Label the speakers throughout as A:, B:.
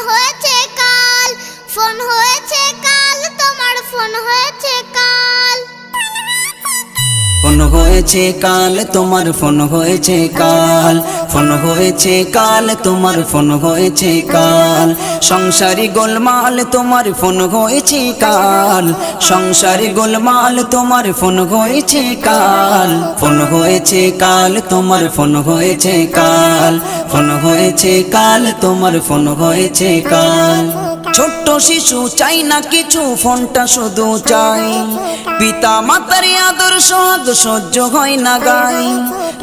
A: হয়েছে কাল, ফোন হয়েছে কাল, তোমার ফোন হয়েছে কাল।
B: ফোন হয়েছে কাল, তোমার ফোন হয়েছে কাল, ফোন হয়েছে কাল, তোমার ফোন হয়েছে কাল। সংসারি গোলমাল, তোমার ফোন হয়েছে কাল, সংসারি গোলমাল, তোমার ফোন হয়েছে কাল। ফোন হয়েছে কাল, তোমার ফোন হয়েছে কাল, ফোন হয়েছে কাল, তোমার ফোন হয়েছে কাল। ছোট্ট শিশু চাই না কিছু, ফোনটা শুধু চাই। পিতা মাতার আদর সোহাগ সহ্য হয় না গায়।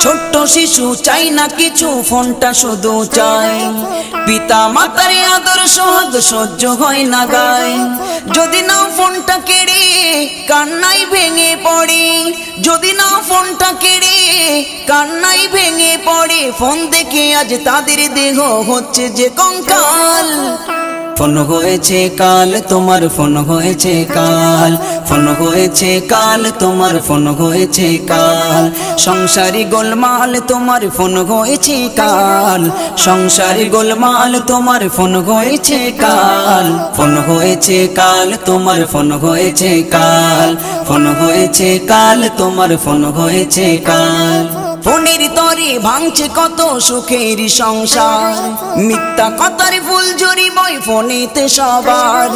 B: ছোট্ট শিশু চাই না কিছু, ফোনটা শুধু চাই। পিতা মাতার আদর সোহাগ সহ্য হয় না গায়। যদি না ফোনটা কেড়ে কান্নাই ভেঙে পড়ে, যদি না ফোনটা কেড়ে কান্নাই ভেঙে পড়ে। ফোন দেখে আজ তাদের দেহ হচ্ছে যে কঙ্কাল। ফোন হয়েছে কাল, তোমার ফোন হয়েছে কাল, ফোন হয়েছে কাল, তোমার ফোন হয়েছে কাল। সংসারি গোলমাল, তোমার ফোন হয়েছে কাল, সংসারি গোলমাল, তোমার ফোন হয়েছে কাল। ফোন হয়েছে কাল, তোমার ফোন হয়েছে কাল, ফোন হয়েছে কাল, তোমার ফোন হয়েছে কাল। ফোনের তরে ভাঙছে কত সুখের সংসার, মিথ্যা কথার ফুলঝুরি বই ফোনেতে সবার।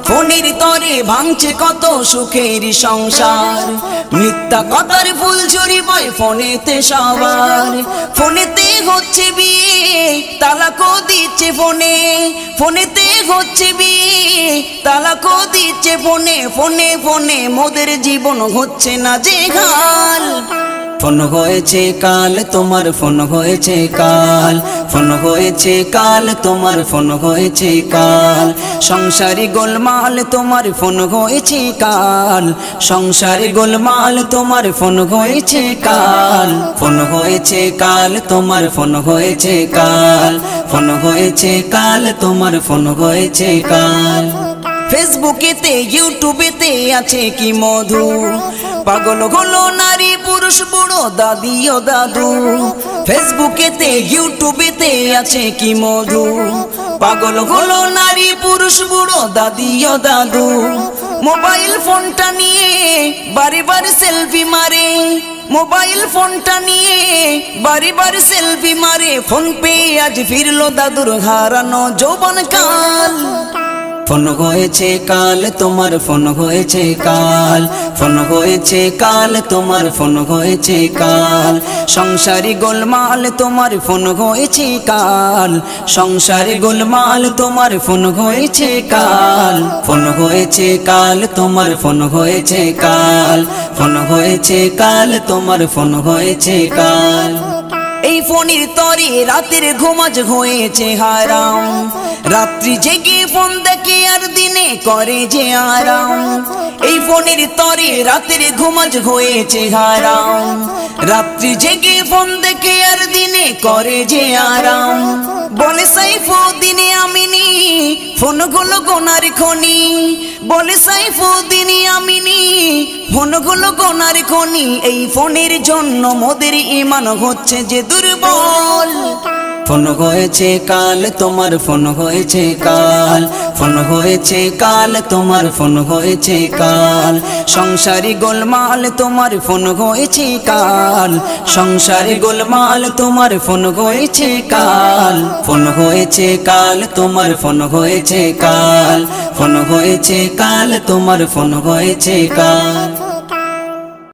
B: ফোনের তরে ভাঙছে কত সুখের সংসার, মিথ্যা কথার ফুলঝুরি বই ফোনেতে সবার। ফোনেতে হচ্ছে বিয়ে, তালাকও দিচ্ছে ফোনে, ফোনেতে হচ্ছে বিয়ে, তালাকও দিচ্ছে ফোনে। ফোনে ফোনে মোদের জীবন হচ্ছে না যে হাল। ফোন হয়েছে কাল, তোমার ফোন হয়েছে কাল, ফোন হয়েছে কাল, তোমার ফোন হয়েছে কাল। সংসারি গোলমাল, তোমার ফোন হয়েছে কাল, সংসারি গোলমাল, তোমার ফোন হয়েছে কাল। ফোন হয়েছে কাল, তোমার ফোন হয়েছে কাল, ফোন হয়েছে কাল, তোমার ফোন হয়েছে কাল। ফেসবুকেতে ইউটিউবেতে আছে কি মধু, পাগল হলো নারী পুরুষ বুড়ো দাদি ও দাদু। ফেসবুকেতে ইউটিউবেতে আছে কি মধু, পাগল হলো নারী পুরুষ বুড়ো দাদি ও দাদু। মোবাইল ফোনটা নিয়ে বারে বারে সেলফি মারে, মোবাইল ফোনটা নিয়ে বারে বারে সেলফি মারে। ফোন পেয়ে আজ ফিরলো দাদুর হারানো যৌবনকাল। ফোন হয়েছে কাল, তোমার ফোন হয়েছে কাল, ফোন হয়েছে কাল, তোমার ফোন হয়েছে কাল। সংসারি গোলমাল, তোমার ফোন হয়েছে কাল, সংসারি গোলমাল, তোমার ফোন হয়েছে কাল। ফোন হয়েছে কাল, তোমার ফোন হয়েছে কাল, ফোন হয়েছে কাল, তোমার ফোন হয়েছে কাল। এই ফোনের তরে রাতের ঘুমাজ হয়েছে হারাম, রাত্রি জেগে ফোন দেখে আর দিনে করে যে আরাম। এই ফোনের তরে রাতের ঘুমাজ হয়েছে হারাম, রাত্রি জেগে ফোন দেখে আর দিনে করে যে আরাম। বলে সাইফুদ্দিন আমিনী ফোনগুলো গোনার খনি, বলে সাইফুদ্দিন আমিনী ফোনগুলো গোনার খনি। এই ফোনের জন্য মোদের ঈমান হচ্ছে যে দুর্বল। ফোন হয়েছে কাল, তোমার ফোন হয়েছে কাল, ফোন হয়েছে কাল, তোমার ফোন হয়েছে কাল। সংসারি গোলমাল, তোমার ফোন হয়েছে কাল, সংসারি গোলমাল, তোমার ফোন হয়েছে কাল। ফোন হয়েছে কাল, তোমার ফোন হয়েছে কাল, ফোন হয়েছে কাল, তোমার ফোন হয়েছে কাল।